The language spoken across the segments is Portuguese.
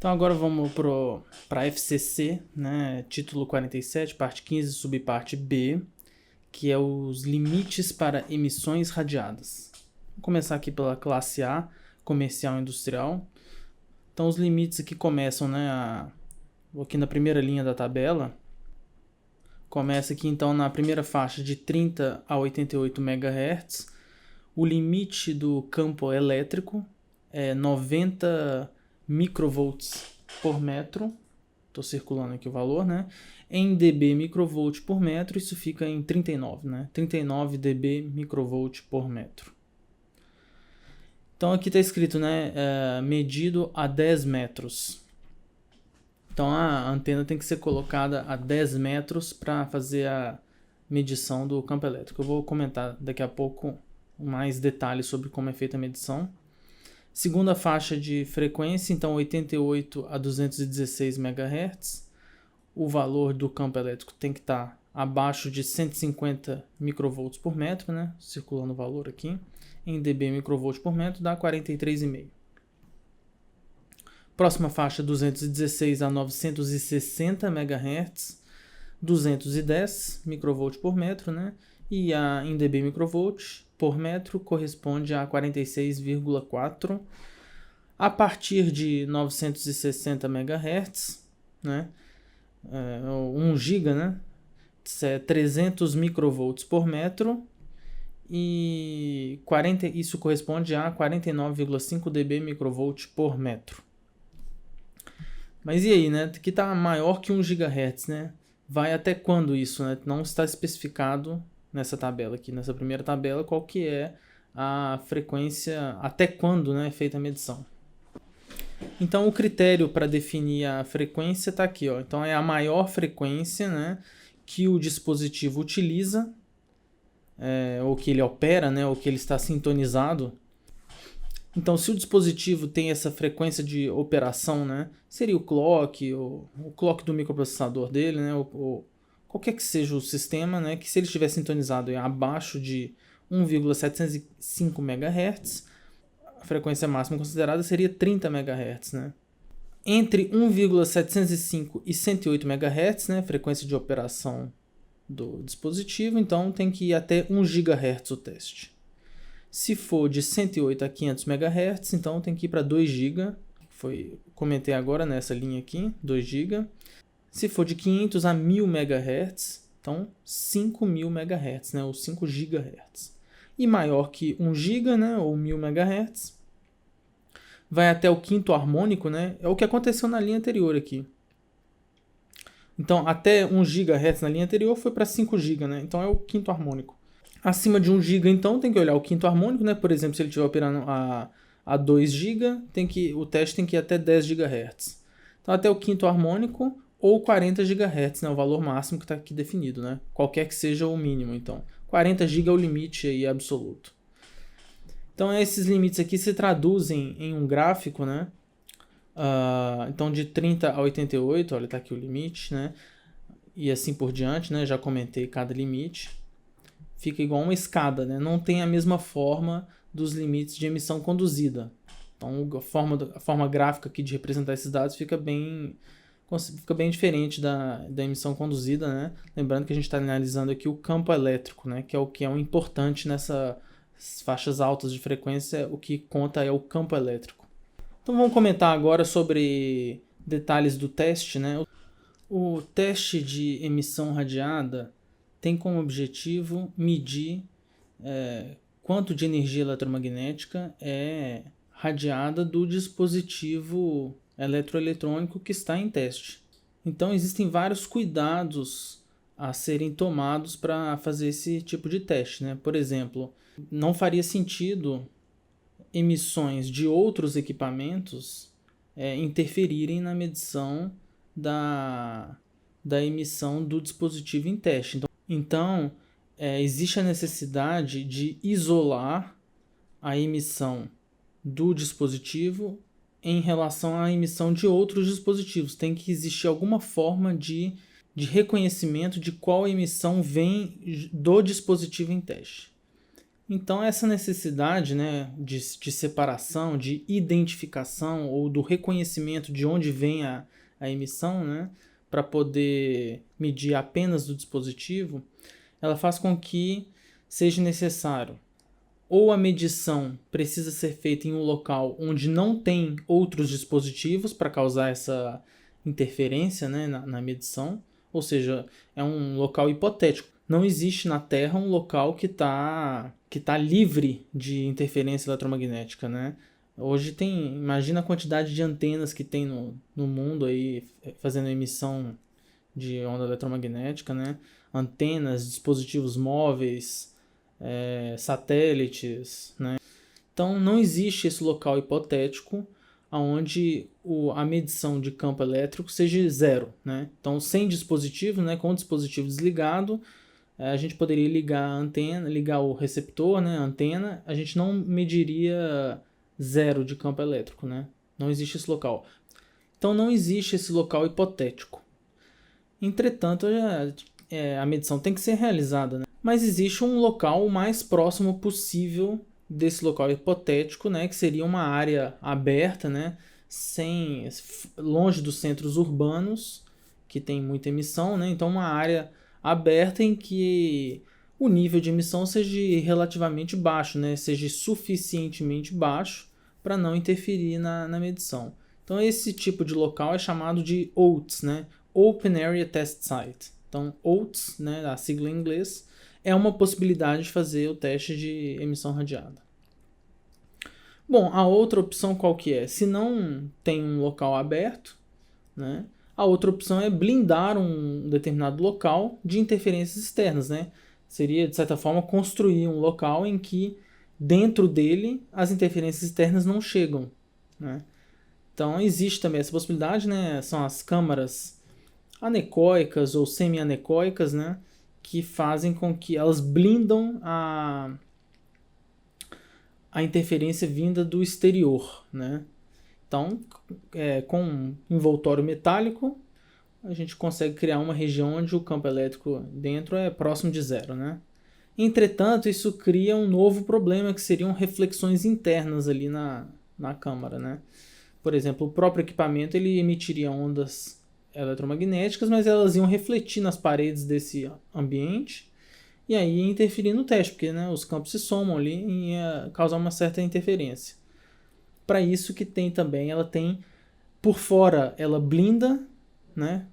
Então agora vamos para FCC, né, título 47, parte 15, subparte B, que é os limites para emissões radiadas. Vou começar aqui pela classe A, comercial e industrial. Então os limites aqui começam, né, aqui na primeira linha da tabela, começa aqui então na primeira faixa de 30 a 88 MHz. O limite do campo elétrico é 90 microvolts por metro. Estou circulando aqui o valor, né? Em dB microvolt por metro, isso fica em 39, né? 39 dB microvolt por metro. Então aqui está escrito, né? Medido a 10 metros. Então a antena tem que ser colocada a 10 metros para fazer a medição do campo elétrico. Eu vou comentar daqui a pouco mais detalhes sobre como é feita a medição. Segunda faixa de frequência, então 88 a 216 MHz. O valor do campo elétrico tem que estar abaixo de 150 microvolts por metro, né? Circulando o valor aqui. Em dB microvolt por metro dá 43,5. Próxima faixa, 216 a 960 MHz. 210 microvolt por metro, né? E em dB microvolt por metro corresponde a 46,4. A partir de 960 MHz, né? 1 GB, né? 300 microvolts por metro e isso corresponde a 49,5 dB microvolt por metro. Mas e aí, né? Aqui está maior que 1 GHz, né? Vai até quando isso, né? Não está especificado nessa tabela aqui, nessa primeira tabela, qual que é a frequência, até quando, né, é feita a medição. Então o critério para definir a frequência está aqui, ó. Então é a maior frequência, né, que o dispositivo utiliza, ou que ele opera, né, ou que ele está sintonizado. Então se o dispositivo tem essa frequência de operação, né, seria o clock do microprocessador dele, né, qualquer que seja o sistema, né, que se ele estiver sintonizado abaixo de 1,705 MHz, a frequência máxima considerada seria 30 MHz. Né? Entre 1,705 e 108 MHz, né, frequência de operação do dispositivo, então tem que ir até 1 GHz o teste. Se for de 108 a 500 MHz, então tem que ir para 2 GB, comentei agora nessa linha aqui, 2 GB. Se for de 500 a 1000 MHz, então 5000 MHz, né, ou 5 GHz. E maior que 1 GB, né, ou 1000 MHz, vai até o quinto harmônico, né, é o que aconteceu na linha anterior aqui. Então, até 1 GHz na linha anterior foi para 5 GB, né, então é o quinto harmônico. Acima de 1 GB, então, tem que olhar o quinto harmônico, né, por exemplo, se ele estiver operando a 2 GB, o teste tem que ir até 10 GHz. Então, até o quinto harmônico, ou 40 GHz, né, o valor máximo que está aqui definido, né? Qualquer que seja o mínimo, então. 40 GB é o limite aí absoluto. Então, esses limites aqui se traduzem em um gráfico, né? Então, de 30 a 88, olha, está aqui o limite, né? E assim por diante, né? Já comentei cada limite. Fica igual uma escada, né? Não tem a mesma forma dos limites de emissão conduzida. Então, a forma gráfica aqui de representar esses dados fica bem diferente da emissão conduzida, né? Lembrando que a gente está analisando aqui o campo elétrico, né? Que é o importante nessas faixas altas de frequência, o que conta é o campo elétrico. Então vamos comentar agora sobre detalhes do teste, né? O teste de emissão radiada tem como objetivo medir quanto de energia eletromagnética é radiada do dispositivo eletroeletrônico que está em teste. Então existem vários cuidados a serem tomados para fazer esse tipo de teste, né? Por exemplo, não faria sentido emissões de outros equipamentos interferirem na medição da emissão do dispositivo em teste. Então existe a necessidade de isolar a emissão do dispositivo em relação à emissão de outros dispositivos. Tem que existir alguma forma de reconhecimento de qual emissão vem do dispositivo em teste. Então, essa necessidade, né, de separação, de identificação ou do reconhecimento de onde vem a emissão, né, para poder medir apenas do dispositivo, ela faz com que seja necessário ou a medição precisa ser feita em um local onde não tem outros dispositivos para causar essa interferência, né, na medição, ou seja, é um local hipotético. Não existe na Terra um local que tá livre de interferência eletromagnética, né? Hoje imagina a quantidade de antenas que tem no mundo aí fazendo emissão de onda eletromagnética, né? Antenas, dispositivos móveis, satélites, né? Então não existe esse local hipotético onde a medição de campo elétrico seja zero, né? Então sem dispositivo, né, com o dispositivo desligado, a gente poderia ligar a antena, ligar o receptor, né, a antena, a gente não mediria zero de campo elétrico, né? Não existe esse local. Então não existe esse local hipotético. Entretanto, a medição tem que ser realizada, né? Mas existe um local o mais próximo possível desse local hipotético, né, que seria uma área aberta, né, longe dos centros urbanos, que tem muita emissão, né? Então uma área aberta em que o nível de emissão seja relativamente baixo, né, seja suficientemente baixo para não interferir na medição. Então esse tipo de local é chamado de OATS, né, Open Area Test Site. Então OATS, né, a sigla em inglês, é uma possibilidade de fazer o teste de emissão radiada. Bom, a outra opção qual que é? Se não tem um local aberto, né, a outra opção é blindar um determinado local de interferências externas, né? Seria, de certa forma, construir um local em que dentro dele as interferências externas não chegam, né? Então existe também essa possibilidade, né? São as câmaras anecoicas ou semi-anecoicas, né, que fazem com que elas blindam a interferência vinda do exterior, né? Então, com um envoltório metálico, a gente consegue criar uma região onde o campo elétrico dentro é próximo de zero, né? Entretanto, isso cria um novo problema, que seriam reflexões internas ali na câmara, né? Por exemplo, o próprio equipamento ele emitiria ondas eletromagnéticas, mas elas iam refletir nas paredes desse ambiente e aí ia interferir no teste, porque, né, os campos se somam ali e ia causar uma certa interferência. Para isso que tem também, ela tem por fora, ela blinda, né,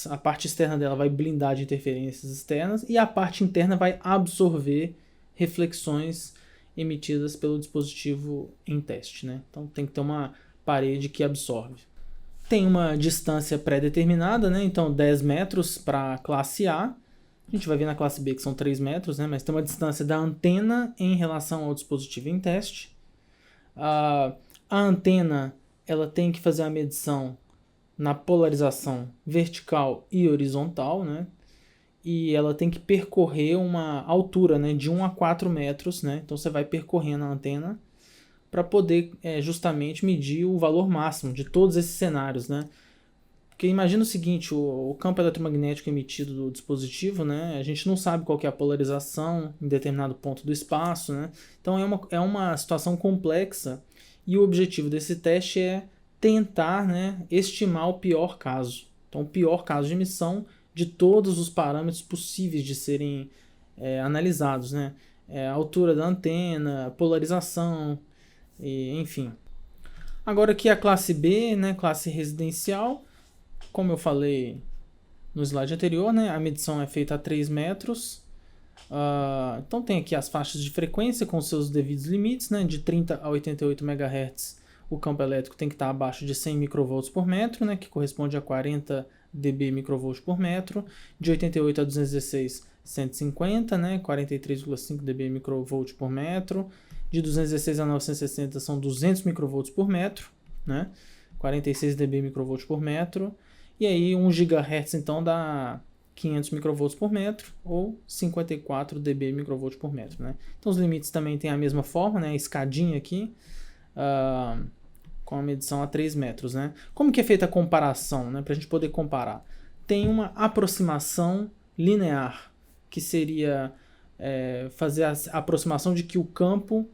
a parte externa dela vai blindar de interferências externas e a parte interna vai absorver reflexões emitidas pelo dispositivo em teste, né? Então tem que ter uma parede que absorve. Tem uma distância pré-determinada, né? Então 10 metros para a classe A. A gente vai ver na classe B que são 3 metros, né? Mas tem uma distância da antena em relação ao dispositivo em teste. A antena ela tem que fazer a medição na polarização vertical e horizontal, né? E ela tem que percorrer uma altura, né, de 1 a 4 metros, né? Então você vai percorrendo a antena para poder justamente medir o valor máximo de todos esses cenários, né? Porque imagina o seguinte, o campo eletromagnético emitido do dispositivo, né? A gente não sabe qual que é a polarização em determinado ponto do espaço, né? Então é uma situação complexa e o objetivo desse teste é tentar, né, estimar o pior caso. Então o pior caso de emissão de todos os parâmetros possíveis de serem analisados, né? A altura da antena, polarização, enfim. Agora aqui a classe B, né, classe residencial, como eu falei no slide anterior, né, a medição é feita a 3 metros. Então tem aqui as faixas de frequência com seus devidos limites, né, de 30 a 88 MHz. O campo elétrico tem que estar abaixo de 100 microvolts por metro, né, que corresponde a 40 dB microvolts por metro. De 88 a 216, 150, né, 43,5 dB microvolts por metro. De 216 a 960 são 200 microvolts por metro, né, 46 dB microvolts por metro. E aí 1 GHz então dá 500 microvolts por metro ou 54 dB microvolts por metro, né? Então os limites também têm a mesma forma, né? A escadinha aqui, com a medição a 3 metros, né? Como que é feita a comparação, né? Para a gente poder comparar. Tem uma aproximação linear, que seria fazer a aproximação de que o campo,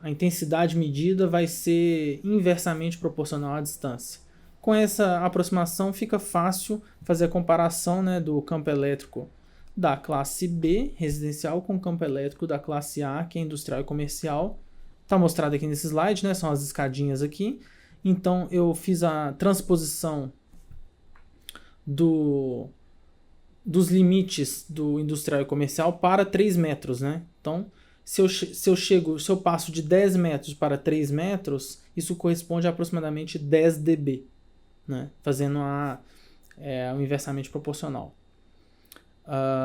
a intensidade medida vai ser inversamente proporcional à distância. Com essa aproximação fica fácil fazer a comparação, né, do campo elétrico da classe B, residencial, com o campo elétrico da classe A, que é industrial e comercial. Está mostrado aqui nesse slide, né, são as escadinhas aqui. Então eu fiz a transposição dos limites do industrial e comercial para 3 metros, né? Então, se eu passo de 10 metros para 3 metros, isso corresponde a aproximadamente 10 dB, né? Fazendo o inversamente proporcional.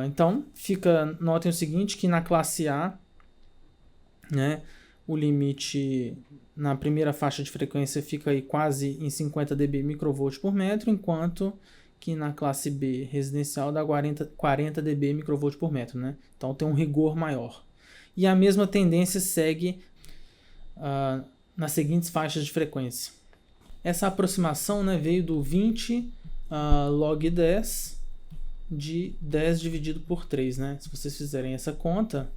Então, notem o seguinte, que na classe A, né, o limite na primeira faixa de frequência fica aí quase em 50 dB microvolt por metro, enquanto que na classe B residencial dá 40 dB microvolt por metro, né? Então tem um rigor maior. E a mesma tendência segue nas seguintes faixas de frequência. Essa aproximação, né, veio do 20 log 10 de 10 dividido por 3, né? Se vocês fizerem essa conta,